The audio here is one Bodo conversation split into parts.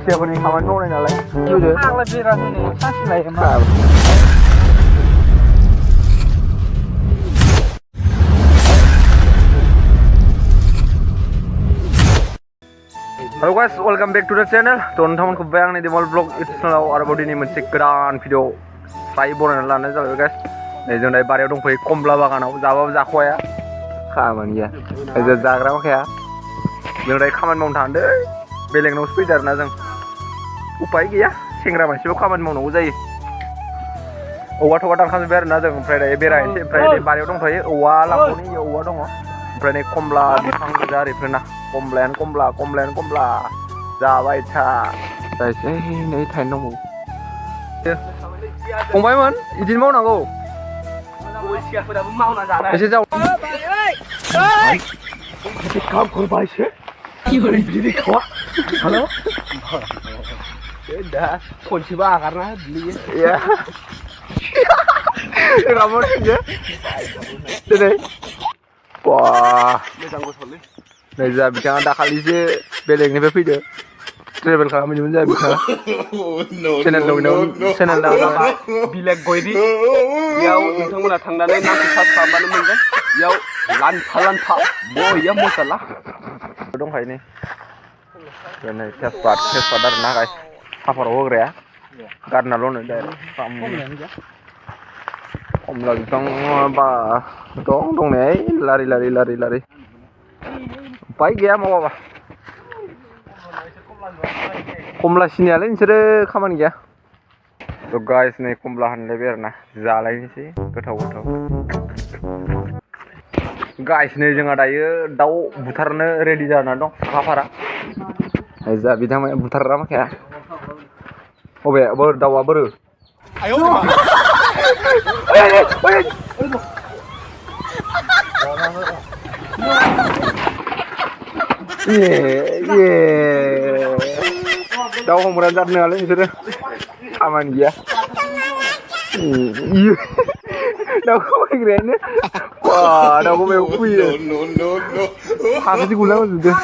Siapa nih kawan kau nih nalai? Sudah. Lebih rasanya sasi lah ya. Halo guys, welcome back to the channel. Teman-teman kebayang nih di Mall Vlog itu selalu ada body ini mencik grand video. Saya borong lainnya jalan guys. Nih jangan dari barang dong pergi komla baganau, jawab jakwa ya. Kaman ya. Aja jagra mak ya. Jangan dari kaman mau tanda. Beleng nus pidar nazang. Upaya gaya. Sengra masih kaman mau nunggu jai. Owa thawat kan biar nazang. Friday berai. Friday barang dong pergi. Owa langsung nih owa dong. Friday komla di sang jari pernah. Komplain जाबाय था जायसै नै थाइन दंबावो फंबायमोन इदिनो मावनांगौ एसे जाव काम करबायसो बिदि खावा हेलौ दा खनसेबो आगारना होदोलै या रामन दे दिनै wah मोजां गसलै नै जा बिथाङा दाखालिसो बेलेगनिफ्राय फैदो ट्रेभेल खालामहैदोंमोन जा बिथाङा चेनेल दं बिलेग गयरि बेयाव नोंथांमोना थांनानै नामखौ सार्च खालामबानो मोनगोन बेयाव लान्था बया मसाला दंखायो नै नै तेजपात आरोना गाइस साफाराव होग्राया गारनाल'नो डाइरेक्ट खमला बिफां बा दंनाया लारि उपाय गैया मावाबा खमला सिनियालाय नोंसोरो खामानि गैया थ' गाइस नै खमला हानलायबाय आरोना जालायनोसै गोथाव गाइस नै जोंहा दायो दाउ बुथारनो रेडि जाना दं साखाफारा जा बिथांमोना बुथारग्रा माखाया अबे बोर दाउआ बोरो दाउ हमग्रा जादों नालाय नोंसोरो खामानि गैया दाउखौ बायग्रायानो दाउखौ बेयाव फैयो हाखौसो गुला मोनजोबदों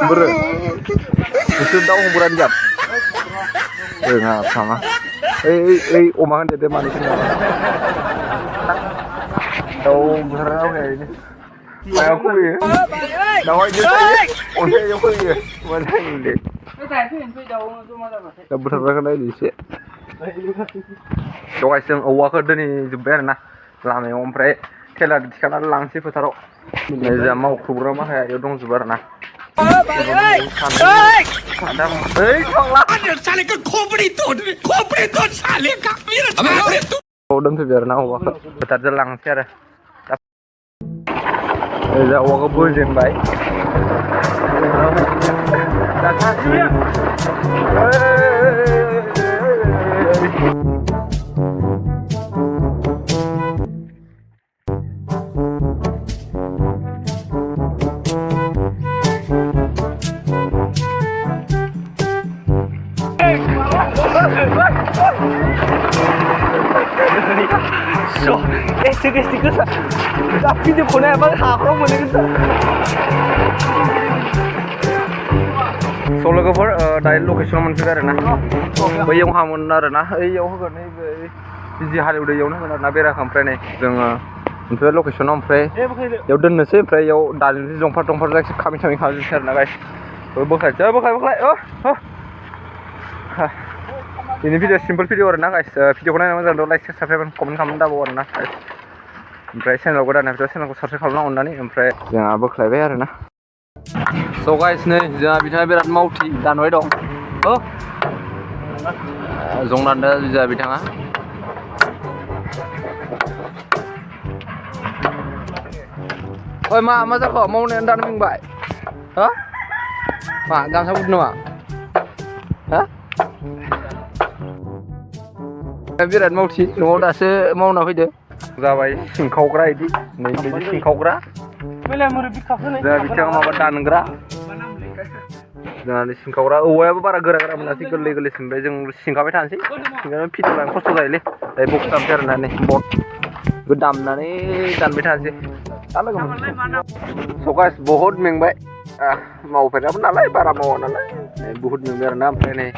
बोरो नोंसोर दाउ हमग्रानि जाद रोङा थाङा ओइ अमा होनदो मानो दाउ बुथारना फैयो मायाव फैयो दाउआ इदिनो जायो अन्थाइआव फैयो मोजां दे दा बुथारग्राखौ नायदो एसे दहाय जों औवाखौ दोनहैजोब्बाय आरोना लामायाव ओमफ्राय थेला थिखांनानै लांसै फोथाराव जा मावख्रुबग्रा माखाया बेयाव दंजोबो आरोना दोनफैबाय आरोना औवाखौ फोथारजों लांसै आरो जा औवाखौ बोजेनबाय Estik tapi di mana emang haram mana kita so लोगोफोर दायो लकेसनाव मोनफैबाय आरोना बैयाव हामोन आरोना ओइयाव होगोन जि हालेवदो इयावनो होगोन आरोना बेराखौ ओमफ्राय नै जोङो मोनफैबाय लकेसनाव ओमफ्राय इयाव दोननोसै ओमफ्राय इयाव दालिनोसै जंफार जायखिजाया खामि खालामजोबसै आरोना गाइस बोख्लाय ini video simple video आरोना गाइस भिडिअखौ नायनो मोजां मोनदों लाइक साबस्क्राइब कमेन्ट खालामनो दाबाव आरोना ओमफ्राय चेनेलाव गोदान भिडिअ चेनेलखौ साबस्क्राइब खालामना अननानै ओमफ्राय जोंहा बोख्लायबाय आरोना स' गाइस नै जोंहा बिथाङा बिराद मावथि दानबाय दं जंनानै जोंहा बिथाङा ओइ मा जाखो मावनायानो दानो मिंबाय हो मा गामसा गुदुं नामा हो बिराद मावथि न'आव दासो मावना फैदो जाबाय सिंखावग्रा इदि नै सिंखावग्रा जोंहा बिथाङा माबा दानग्रा जोंहा सिंखावग्रा औवायाबो बारा गोरा मोनासै गोरलैसिन ओमफ्राय जों सिंखाबाय थानोसै फिथलानो खस्थ' जायोलै दायो बक्स दामसै आरोना नै बट बेखौ दामनानै दानबाय थानोसै दा लोगो मोनसिगोन स' गाइस बहुद मेंबाय मावफेराबो नालाय बारा मावा नालाय बहुद मेंबाय आरोना ओमफ्राय नै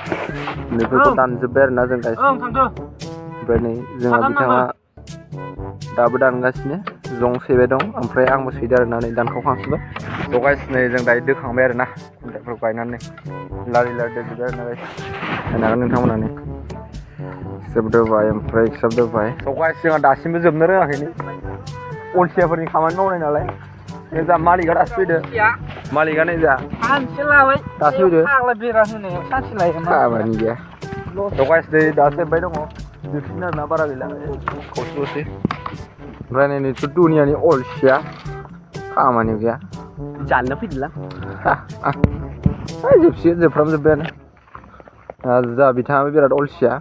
बेफोरखौ दानजोब्बाय आरोना जों गाइस ओमफ्राय नै जोंहा बिथाङा दाबो दानगासिनो जं सैबाय दं ओमफ्राय आंबो सैदो आरोना नै दानखावखांजोब्बाय स' गाइस नै जों दायो दोखांबाय आरोना खुन्थाइफोरखौ गायनानै लारि लारि दोजोब्बाय आरोना गाइस नायनो हागोन नोंथांमोना नै जोबदोबाय ओमफ्राय जोबदोबाय स' गाइस जोंहा दासिमबो जोबनो रोङाखैनो अलसियाफोरनि खामानि मावनाय नालाय जा मालिकआ दासो फैदो मालिकआ नै जा सानसे लाबाय दासो फैदो फाग्ला बेरा होनायाव सानसे लायो खामानि गैया स' गाइस नै दासो जोब्बाय दङ जोबसिगोन आरोना बारा गैला खौसे ओमफ्राय नै नैथ' दुनियानि अलसिया खामानि गैया जानो फैदोंला जोबसिगोन जोबफ्रामजोब्बायानो जा बिथाङाबो बिराद अलसिया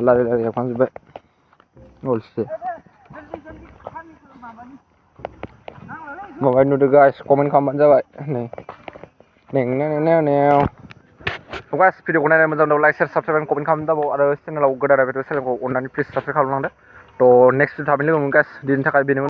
लारि लारि एवखांजोब्बाय अलसिया माबाय नुदो गाइस कमेन्ट खालामबानो जाबाय नै गाइस भिडिअखौ नायनानै मोजां मोनदों लाइक शेयार साबसक्राइब कमेन्ट खालामनो दाबाव आरो चेनेलाव गोदान फैदो चेनेलखौ अननानै प्लिज साबसक्राइब खालामलांदो थ' नेक्स्ट थाबैनो लोगो मोनगोन गाइस दिनैनि थाखाय बेनो